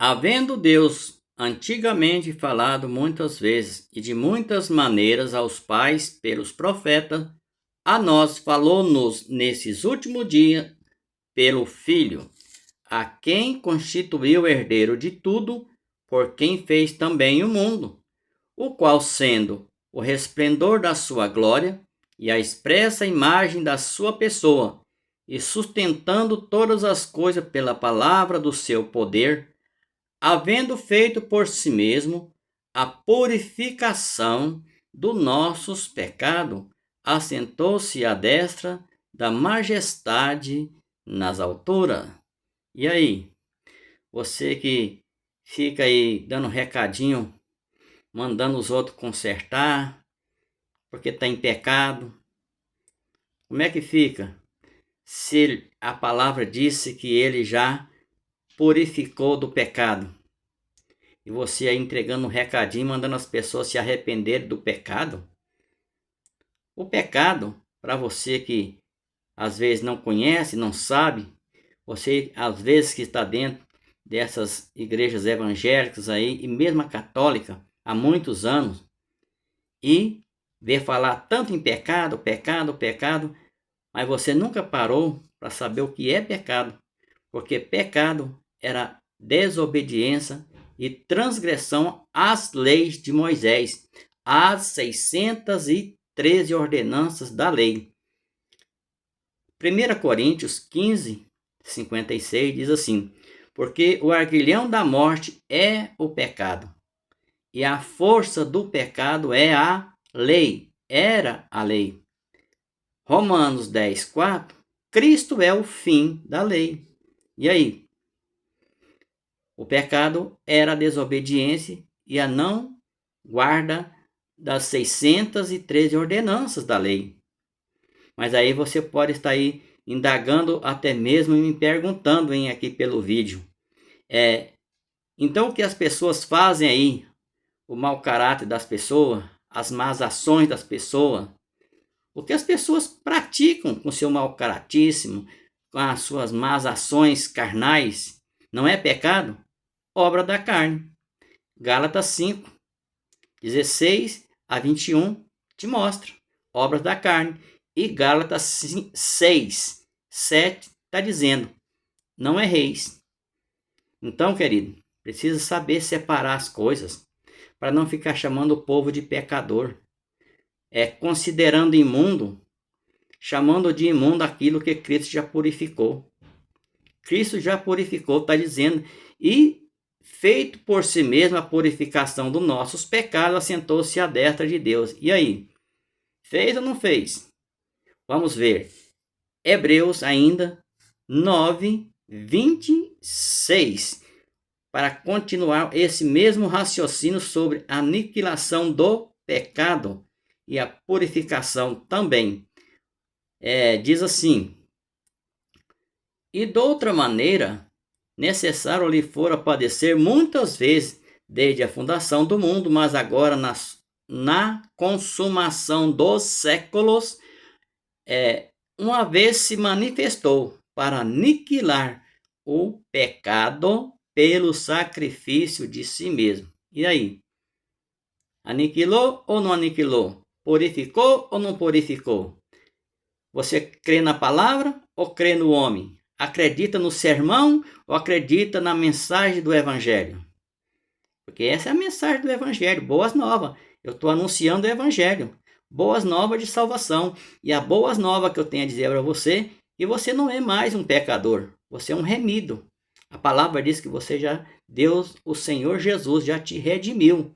Havendo Deus antigamente falado muitas vezes e de muitas maneiras aos pais pelos profetas, a nós falou-nos nesses últimos dias pelo Filho, a quem constituiu herdeiro de tudo, por quem fez também o mundo, o qual, sendo o resplendor da sua glória e a expressa imagem da sua pessoa, e sustentando todas as coisas pela palavra do seu poder, havendo feito por si mesmo a purificação dos nossos pecados, assentou-se à destra da majestade nas alturas. E aí, você que fica aí dando recadinho, mandando os outros consertar, porque está em pecado, como é que fica? Se a palavra disse que ele já purificou do pecado, e você aí entregando um recadinho, mandando as pessoas se arrependerem do pecado. O pecado, para você que às vezes não conhece, não sabe, você às vezes que está dentro dessas igrejas evangélicas aí, e mesmo a católica, há muitos anos, e vê falar tanto em pecado, pecado, pecado, mas você nunca parou para saber o que é pecado, porque pecado era desobediência e transgressão às leis de Moisés, às 613 ordenanças da lei. 1 Coríntios 15, 56 diz assim: porque o aguilhão da morte é o pecado, e a força do pecado é a lei, era a lei. Romanos 10, 4, Cristo é o fim da lei. E aí? O pecado era a desobediência e a não guarda das 613 ordenanças da lei. Mas aí você pode estar aí indagando, até mesmo me perguntando aqui pelo vídeo. Então o que as pessoas fazem aí, o mau caráter das pessoas, as más ações das pessoas, o que as pessoas praticam com seu mau caratíssimo, com as suas más ações carnais, não é pecado? Obra da carne. Gálatas 5, 16 a 21 te mostra. Obras da carne. E Gálatas 6, 7 está dizendo, não erreis. Então, querido, precisa saber separar as coisas para não ficar chamando o povo de pecador. Considerando imundo, chamando de imundo aquilo que Cristo já purificou. Cristo já purificou, está dizendo, e feito por si mesmo a purificação dos nossos pecados, assentou-se à destra de Deus. E aí? Fez ou não fez? Vamos ver. Hebreus ainda 9, 26. Para continuar esse mesmo raciocínio sobre a aniquilação do pecado e a purificação também. Diz assim: e de outra maneira, necessário lhe fora padecer muitas vezes desde a fundação do mundo, mas agora na consumação dos séculos, uma vez se manifestou para aniquilar o pecado pelo sacrifício de si mesmo. E aí? Aniquilou ou não aniquilou? Purificou ou não purificou? Você crê na palavra ou crê no homem? Acredita no sermão ou acredita na mensagem do evangelho? Porque essa é a mensagem do evangelho, boas novas. Eu estou anunciando o evangelho, boas novas de salvação. E a boas novas que eu tenho a dizer para você, que você não é mais um pecador, você é um remido. A palavra diz que você já, Deus, o Senhor Jesus, já te redimiu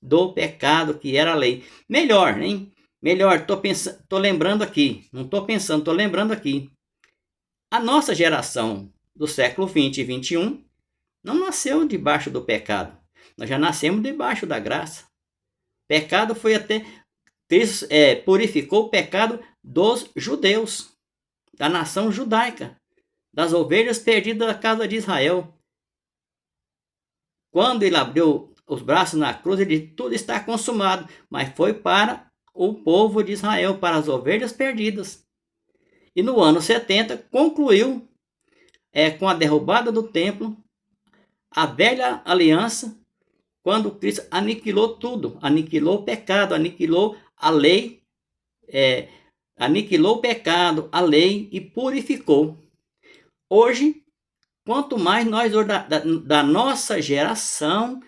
do pecado que era a lei. Melhor, hein? Melhor, tô lembrando aqui, não estou pensando, estou lembrando aqui. A nossa geração do século 20 e 21 não nasceu debaixo do pecado. Nós já nascemos debaixo da graça. Pecado foi até... Cristo purificou o pecado dos judeus, da nação judaica, das ovelhas perdidas da casa de Israel. Quando ele abriu os braços na cruz, ele disse, tudo está consumado, mas foi para o povo de Israel, para as ovelhas perdidas. E no ano 70 concluiu com a derrubada do templo, A velha aliança, quando Cristo aniquilou tudo, aniquilou o pecado, aniquilou a lei, aniquilou o pecado, a lei e purificou. Hoje, quanto mais nós da nossa geração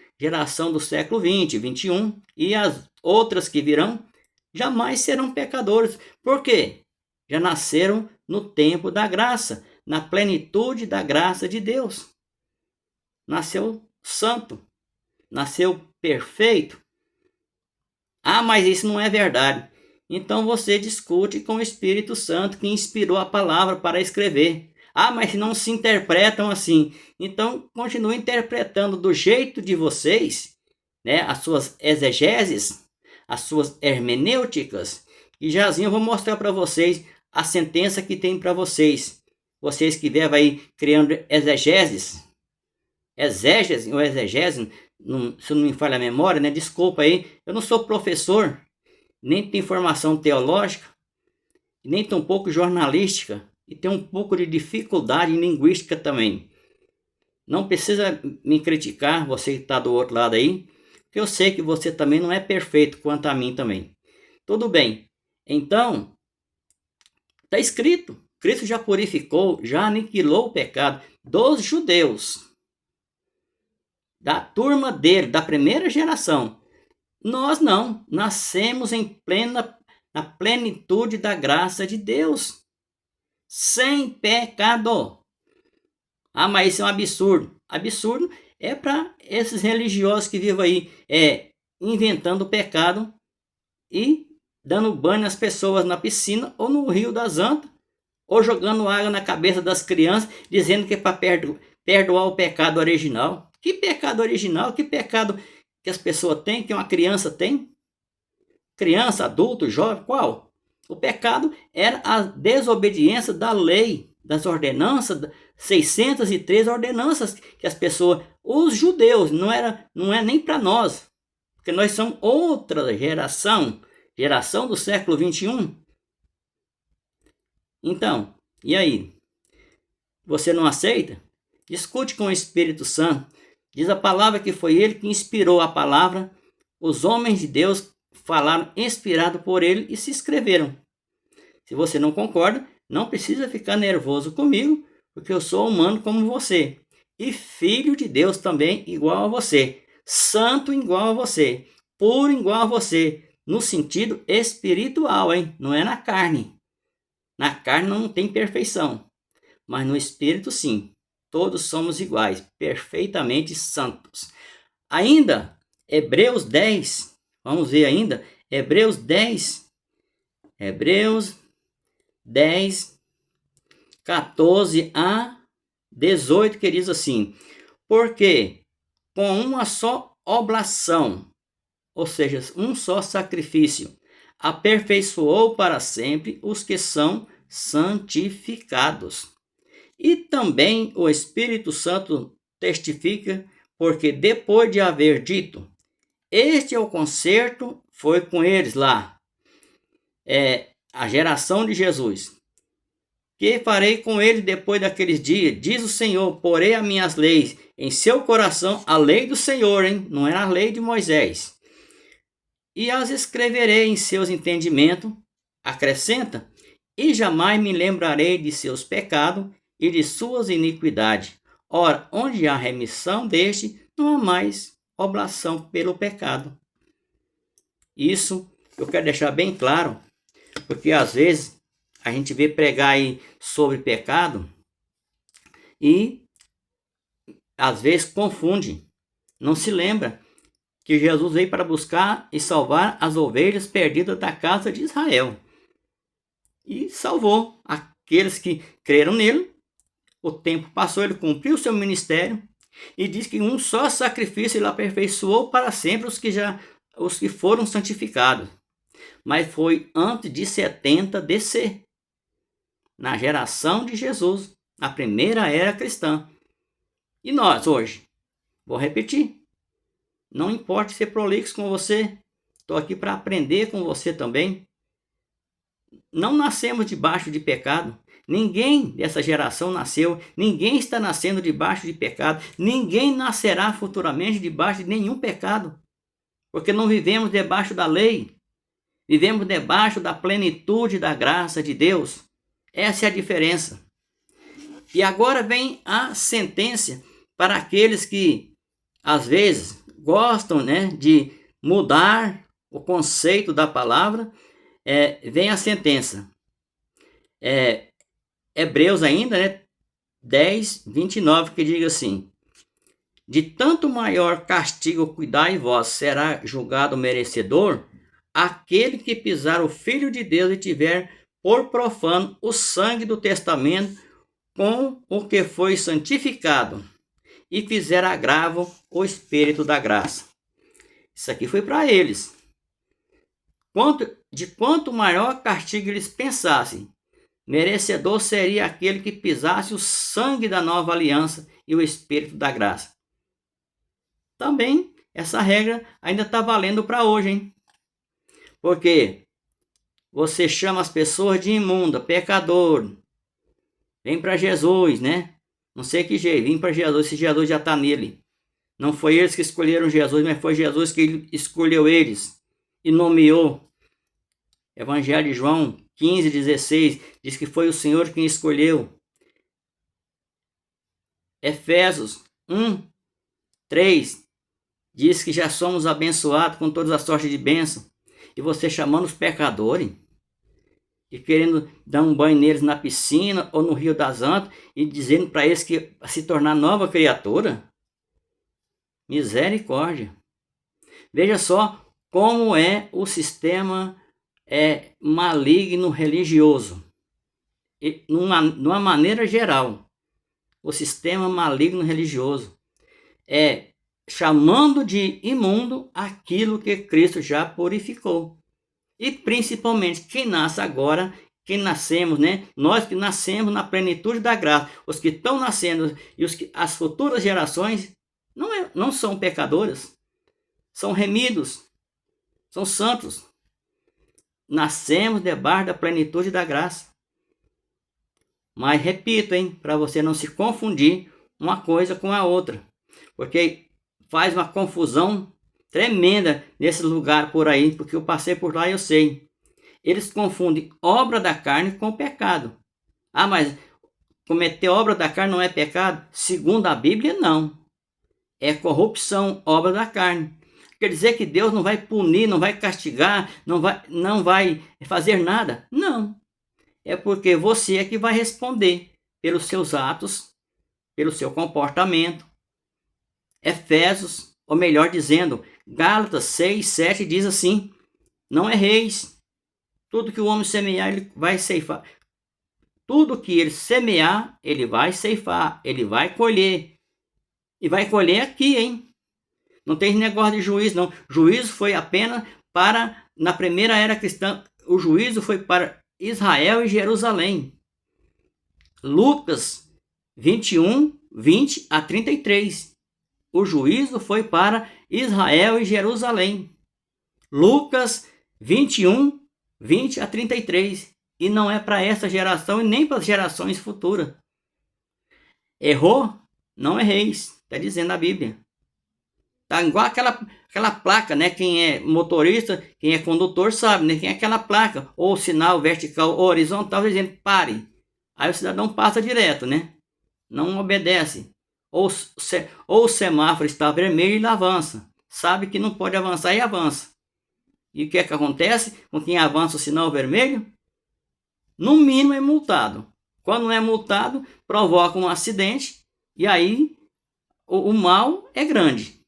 do século 20, 21 e as outras que virão, jamais serão pecadores. Por quê? Já nasceram no tempo da graça, na plenitude da graça de Deus. Nasceu santo, nasceu perfeito. Ah, mas isso não é verdade. Então você discute com o Espírito Santo que inspirou a palavra para escrever. Ah, mas não se interpretam assim. Então continue interpretando do jeito de vocês, né? As suas exegeses, as suas hermenêuticas. E jazinho eu vou mostrar para vocês a sentença que tem para vocês. Vocês que devem aí criando exegeses, ou exegese, se não me falha a memória, né? Desculpa aí, eu não sou professor, nem tenho formação teológica, nem tão pouco jornalística, e tenho um pouco de dificuldade em linguística também. Não precisa me criticar, você que está do outro lado aí, porque eu sei que você também não é perfeito quanto a mim também. Tudo bem. Então, está escrito, Cristo já purificou, já aniquilou o pecado dos judeus, da turma dele, da primeira geração. Nós não, nascemos na plenitude da graça de Deus, sem pecado. Ah, mas isso é um absurdo. Absurdo é para esses religiosos que vivem aí inventando pecado e dando banho nas pessoas na piscina ou no Rio das Antas, ou jogando água na cabeça das crianças, dizendo que é para perdoar o pecado original. Que pecado original? Que pecado que as pessoas têm, que uma criança tem? Criança, adulto, jovem, qual? O pecado era a desobediência da lei, das ordenanças, 603 ordenanças que as pessoas, os judeus, não é nem para nós, porque nós somos outra geração do século 21. Então, e aí? Você não aceita? Discute com o Espírito Santo. Diz a palavra que foi ele que inspirou a palavra. Os homens de Deus falaram inspirado por ele e se escreveram. Se você não concorda, não precisa ficar nervoso comigo, porque eu sou humano como você. E filho de Deus também igual a você. Santo igual a você. Puro igual a você. No sentido espiritual, hein? Não é na carne. Na carne não tem perfeição. Mas no espírito sim. Todos somos iguais, perfeitamente santos. Ainda, Hebreus 10, vamos ver ainda, Hebreus 10, 14 a 18, que diz assim: porque com uma só oblação, ou seja, um só sacrifício, aperfeiçoou para sempre os que são santificados. E também o Espírito Santo testifica, porque depois de haver dito, este é o concerto, foi com eles lá, a geração de Jesus. Que farei com eles depois daqueles dias? Diz o Senhor, porei as minhas leis em seu coração, a lei do Senhor, hein? Não era a lei de Moisés. E as escreverei em seus entendimentos, acrescenta, e jamais me lembrarei de seus pecados e de suas iniquidades. Ora, onde há remissão deste, não há mais oblação pelo pecado. Isso eu quero deixar bem claro, porque às vezes a gente vê pregar aí sobre pecado e às vezes confunde, não se lembra que Jesus veio para buscar e salvar as ovelhas perdidas da casa de Israel. E salvou aqueles que creram nele. O tempo passou, ele cumpriu o seu ministério e diz que um só sacrifício ele aperfeiçoou para sempre os que foram santificados. Mas foi antes de 70 DC, na geração de Jesus, na primeira era cristã. E nós hoje? Vou repetir. Não importa ser prolixo com você, estou aqui para aprender com você também. não nascemos debaixo de pecado. Ninguém dessa geração nasceu, ninguém está nascendo debaixo de pecado, ninguém nascerá futuramente debaixo de nenhum pecado, porque não vivemos debaixo da lei, vivemos debaixo da plenitude da graça de Deus. Essa é a diferença. E agora vem a sentença para aqueles que, às vezes, gostam, de mudar o conceito da palavra. Vem a sentença. Hebreus ainda, 10, 29, que diz assim: de tanto maior castigo cuidai vós, será julgado merecedor aquele que pisar o Filho de Deus e tiver por profano o sangue do testamento com o que foi santificado e fizer agravo o Espírito da graça. Isso aqui foi para eles. De quanto maior castigo eles pensassem, merecedor seria aquele que pisasse o sangue da nova aliança e o Espírito da graça. Também essa regra ainda está valendo para hoje, hein? Porque você chama as pessoas de imunda, pecador. Vem para Jesus, Não sei que jeito, vem para Jesus, se Jesus já está nele. Não foi eles que escolheram Jesus, mas foi Jesus que escolheu eles e nomeou. Evangelho de João 15, 16, diz que foi o Senhor quem escolheu. Efésios 1, 3, diz que já somos abençoados com todas as sortes de bênção. E você chamando os pecadores e querendo dar um banho neles na piscina ou no Rio das Antas e dizendo para eles que se tornar nova criatura. Misericórdia. Veja só como é o sistema maligno religioso. E numa maneira geral, o sistema maligno religioso chamando de imundo aquilo que Cristo já purificou. E principalmente quem nasce agora, quem nascemos, nós que nascemos na plenitude da graça, os que estão nascendo e as futuras gerações não são pecadoras, são remidos, são santos. Nascemos debaixo da plenitude da graça. Mas repito, para você não se confundir uma coisa com a outra, porque faz uma confusão tremenda nesse lugar por aí, porque eu passei por lá e eu sei. Eles confundem obra da carne com pecado. Ah, mas cometer obra da carne não é pecado? Segundo a Bíblia, não. É corrupção, obra da carne. Quer dizer que Deus não vai punir, não vai castigar, não vai fazer nada? Não. É porque você é que vai responder pelos seus atos, pelo seu comportamento. Efésios, ou melhor dizendo, Gálatas 6, 7 diz assim: não erreis. Tudo que o homem semear, ele vai ceifar. Tudo que ele semear, ele vai ceifar, ele vai colher. E vai colher aqui, Não tem negócio de juízo, não. Juízo foi apenas na primeira era cristã, o juízo foi para Israel e Jerusalém. Lucas 21, 20 a 33. O juízo foi para Israel e Jerusalém. Lucas 21, 20 a 33. E não é para essa geração e nem para as gerações futuras. Errou? Não erreis. Está dizendo a Bíblia. Tá igual aquela placa, Quem é motorista, quem é condutor sabe, Quem é aquela placa, ou sinal vertical ou horizontal, dizendo pare. Aí o cidadão passa direto, Não obedece. Ou o semáforo está vermelho e ele avança. Sabe que não pode avançar e avança. E o que é que acontece com quem avança o sinal vermelho? No mínimo é multado. Quando não é multado, provoca um acidente e aí o mal é grande.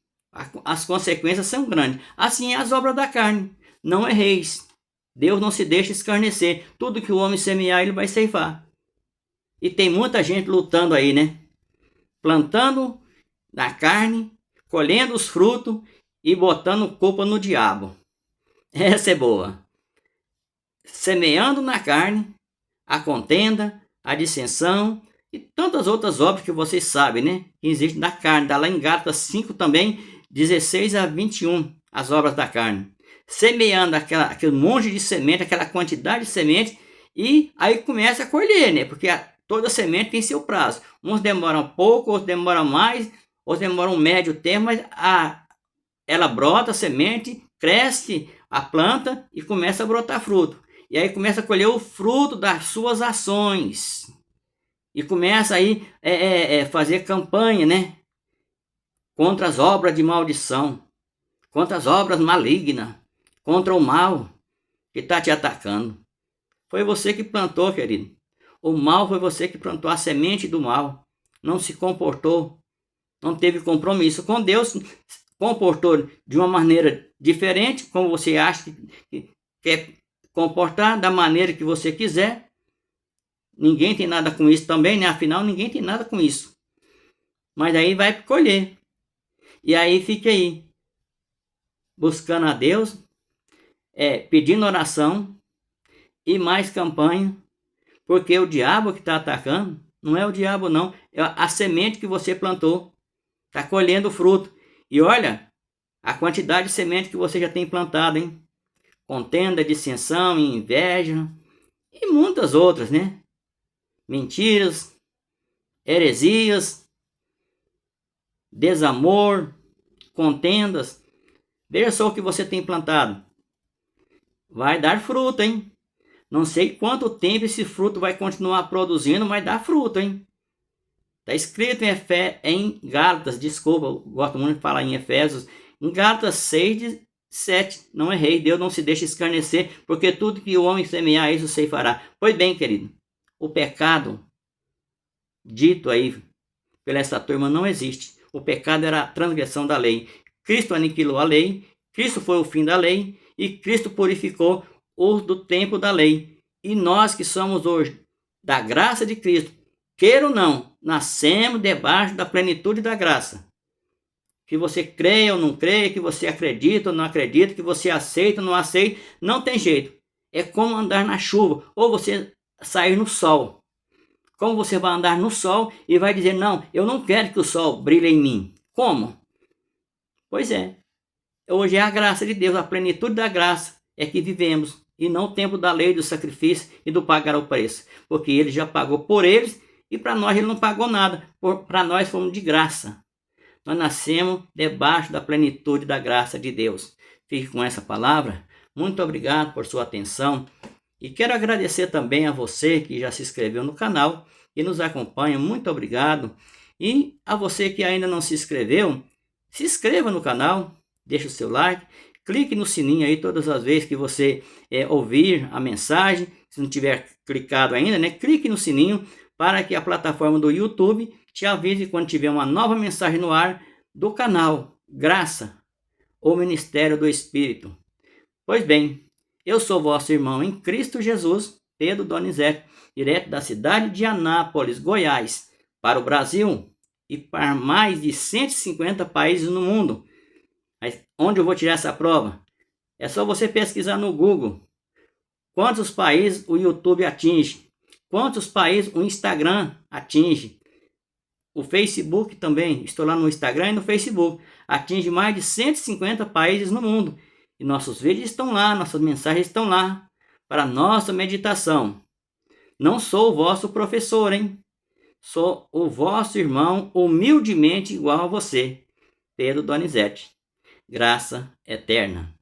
As consequências são grandes. Assim é as obras da carne. Não erreis. Deus não se deixa escarnecer. Tudo que o homem semear, ele vai ceifar. E tem muita gente lutando aí, Plantando na carne, colhendo os frutos e botando culpa no diabo. Essa é boa. Semeando na carne a contenda, a dissensão e tantas outras obras que vocês sabem, que existem na carne. Está lá em Gálatas 5 também, 16 a 21, as obras da carne. semeando aquele monte de semente, aquela quantidade de semente, e aí começa a colher, né? Porque toda semente tem seu prazo. Uns demoram pouco, outros demoram mais, outros demoram um médio tempo, mas ela brota a semente, cresce a planta e começa a brotar fruto. E aí começa a colher o fruto das suas ações. E começa aí fazer campanha, né? Contra as obras de maldição, contra as obras malignas, contra o mal que está te atacando. Foi você que plantou, querido. O mal foi você que plantou a semente do mal. Não se comportou, não teve compromisso com Deus, comportou de uma maneira diferente, como você acha que quer comportar, da maneira que você quiser. Ninguém tem nada com isso também, né? Afinal, ninguém tem nada com isso. Mas aí vai colher. E aí fica aí, buscando a Deus, pedindo oração e mais campanha, porque o diabo que está atacando, não é o diabo não, é a semente que você plantou, está colhendo fruto. E olha, a quantidade de semente que você já tem plantado, hein? Contenda, dissensão, inveja e muitas outras, né? Mentiras, heresias, desamor, contendas. Veja só o que você tem plantado. Vai dar fruto, hein? Não sei quanto tempo esse fruto vai continuar produzindo, mas dá fruto, hein? Está escrito em Gálatas, desculpa, eu gosto muito de falar em Efésios, em Gálatas 6:7, não errei, Deus não se deixa escarnecer, porque tudo que o homem semear, isso ceifará. Pois bem, querido, o pecado dito aí pela essa turma não existe. O pecado era a transgressão da lei. Cristo aniquilou a lei, Cristo foi o fim da lei, e Cristo purificou os do tempo da lei. E nós que somos hoje da graça de Cristo, queira ou não, nascemos debaixo da plenitude da graça. Que você creia ou não creia, que você acredita ou não acredita, que você aceita ou não aceita, não tem jeito. É como andar na chuva, ou você sair no sol. Como você vai andar no sol e vai dizer, não, eu não quero que o sol brilhe em mim. Como? Pois é. Hoje é a graça de Deus, a plenitude da graça é que vivemos, e não o tempo da lei, do sacrifício e do pagar o preço. Porque ele já pagou por eles, e para nós ele não pagou nada. Para nós fomos de graça. Nós nascemos debaixo da plenitude da graça de Deus. Fique com essa palavra. Muito obrigado por sua atenção. E quero agradecer também a você que já se inscreveu no canal e nos acompanha. Muito obrigado. E a você que ainda não se inscreveu, se inscreva no canal, deixe o seu like, clique no sininho aí todas as vezes que você ouvir a mensagem. Se não tiver clicado ainda, né, clique no sininho para que a plataforma do YouTube te avise quando tiver uma nova mensagem no ar do canal Graça, o Ministério do Espírito. Pois bem, eu sou vosso irmão em Cristo Jesus, Pedro Donizete, direto da cidade de Anápolis, Goiás, para o Brasil e para mais de 150 países no mundo. Mas onde eu vou tirar essa prova? É só você pesquisar no Google. Quantos países o YouTube atinge? Quantos países o Instagram atinge? O Facebook também, estou lá no Instagram e no Facebook, atinge mais de 150 países no mundo. E nossos vídeos estão lá, nossas mensagens estão lá, para nossa meditação. Não sou o vosso professor, hein? Sou o vosso irmão, humildemente igual a você, Pedro Donizete. Graça eterna.